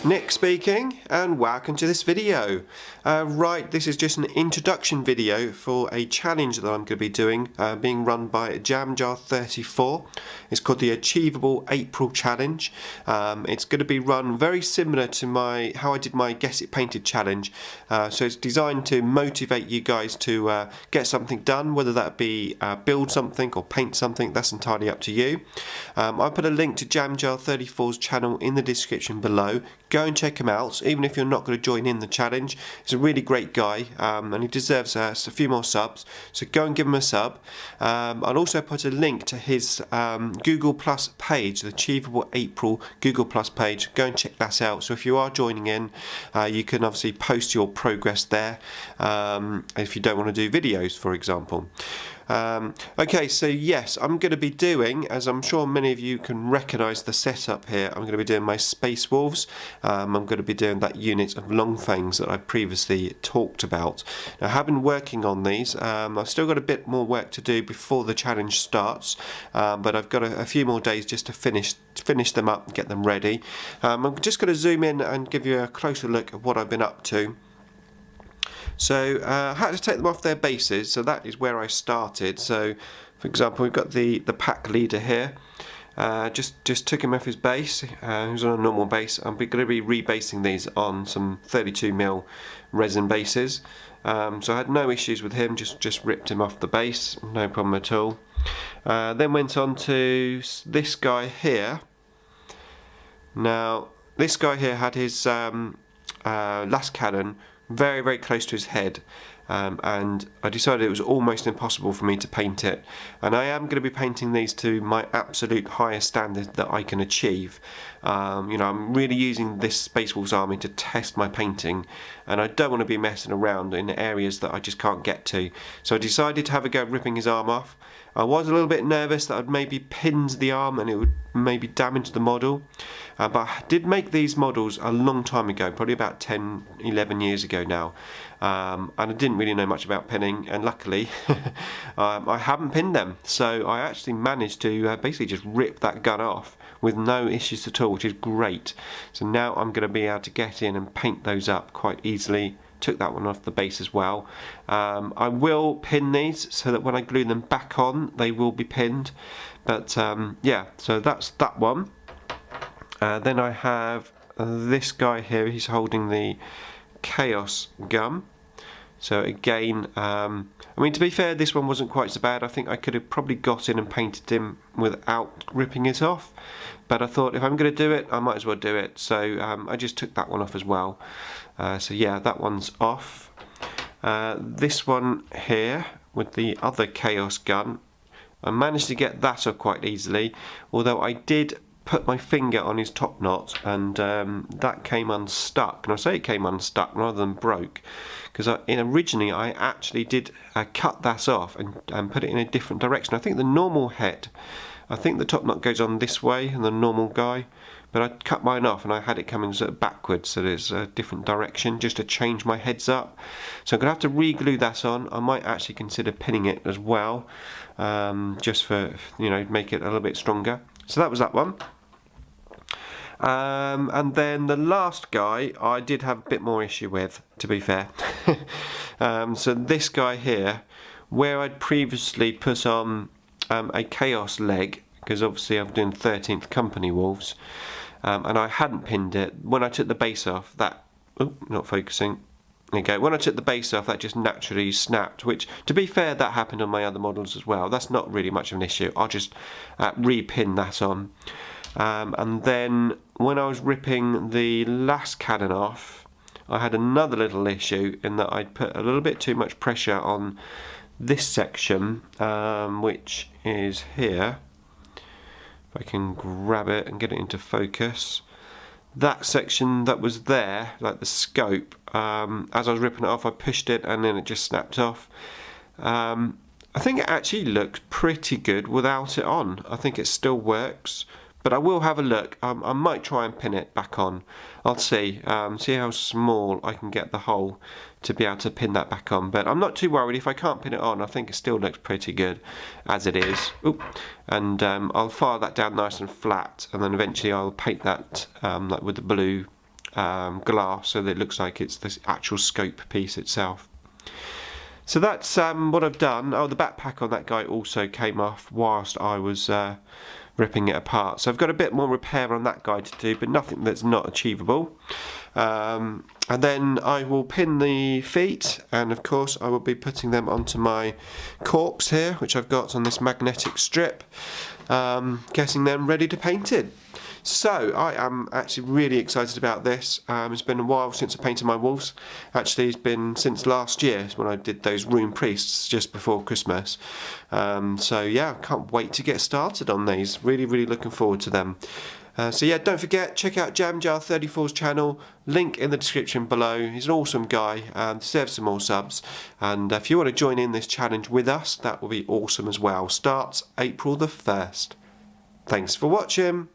Nick speaking, and welcome to this video. Right, this is just an introduction video for a challenge that I'm going to be doing, being run by Gamza34. It's called the Achievable April Challenge. It's going to be run very similar to how I did my Guess It Painted challenge. So it's designed to motivate you guys to get something done, whether that be build something or paint something. That's entirely up to you. I'll put a link to Gamza34's channel in the description below. Go and check him out, even if you're not going to join in the challenge. He's a really great guy, and he deserves a few more subs, so go and give him a sub. I'll also put a link to his Google Plus page, the Achievable April Google Plus page. Go and check that out. So if you are joining in, you can obviously post your progress there, if you don't want to do videos, for example. Okay, so yes, I'm going to be doing, as I'm sure many of you can recognise the setup here, I'm going to be doing my Space Wolves. I'm going to be doing that unit of long fangs that I previously talked about. Now, I have been working on these. I've still got a bit more work to do before the challenge starts, but I've got a few more days just to finish them up and get them ready. I'm just going to zoom in and give you a closer look at what I've been up to. So I had to take them off their bases, so that is where I started. So, for example, we've got the pack leader here. Just took him off his base. He was on a normal base. I'm going to be rebasing these on some 32mm resin bases. So I had no issues with him. Just ripped him off the base, no problem at all. Then went on to this guy here. Now, this guy here had his last cannon very, very close to his head, and I decided it was almost impossible for me to paint it, and I am going to be painting these to my absolute highest standard that I can achieve. You know, I'm really using this Space Wolves army to test my painting, and I don't want to be messing around in areas that I just can't get to. So I decided to have a go at ripping his arm off. I was a little bit nervous that I'd maybe pinned the arm and it would maybe damage the model, but I did make these models a long time ago, probably about 10-11 years ago now, and I didn't really know much about pinning, and luckily I haven't pinned them, so I actually managed to basically just rip that gun off with no issues at all, which is great. So now I'm going to be able to get in and paint those up quite easily. Took that one off the base as well. I will pin these so that when I glue them back on they will be pinned, but yeah, so that's that one. Then I have this guy here. He's holding the Chaos gun. So again, I mean, to be fair, this one wasn't quite so bad. I think I could have probably got in and painted him without ripping it off, but I thought if I'm going to do it, I might as well do it. So I just took that one off as well. So yeah, that one's off. This one here with the other Chaos gun, I managed to get that off quite easily, although I did put my finger on his top knot, and that came unstuck. And I say it came unstuck rather than broke, because originally I actually did cut that off and put it in a different direction. I think the normal head, I think the top knot goes on this way and the normal guy, but I cut mine off and I had it coming sort of backwards, so there's a different direction just to change my heads up. So I'm going to have to re-glue that on. I might actually consider pinning it as well, just for, you know, make it a little bit stronger. So that was that one. And then the last guy I did have a bit more issue with, to be fair. So this guy here, where I'd previously put on a Chaos leg, because obviously I'm doing 13th Company Wolves, and I hadn't pinned it. When I took the base off, that, oh, not focusing. There you go. When I took the base off, that just naturally snapped, which, to be fair, that happened on my other models as well. That's not really much of an issue. I'll just re-pin that on. And then when I was ripping the last cannon off, I had another little issue in that I'd put a little bit too much pressure on this section, which is here. If I can grab it and get it into focus. That section that was there, like the scope, as I was ripping it off, I pushed it and then it just snapped off. I think it actually looks pretty good without it on. I think it still works. But I will have a look. I might try and pin it back on. I'll see. See how small I can get the hole to be able to pin that back on. But I'm not too worried. If I can't pin it on, I think it still looks pretty good as it is. Ooh. And I'll file that down nice and flat, and then eventually I'll paint that like with the blue glass so that it looks like it's the actual scope piece itself. So that's what I've done. Oh, the backpack on that guy also came off whilst I was ripping it apart. So I've got a bit more repair on that guy to do, but nothing that's not achievable. And then I will pin the feet, and of course I will be putting them onto my corks here, which I've got on this magnetic strip, getting them ready to paint it. So I am actually really excited about this. It's been a while since I painted my walls. Actually, it's been since last year when I did those rune priests just before Christmas. So yeah, I can't wait to get started on these. Really looking forward to them. So yeah, don't forget, check out JamJar34's channel, link in the description below. He's an awesome guy, deserves some more subs. And if you want to join in this challenge with us, that will be awesome as well. Starts April the 1st. Thanks for watching.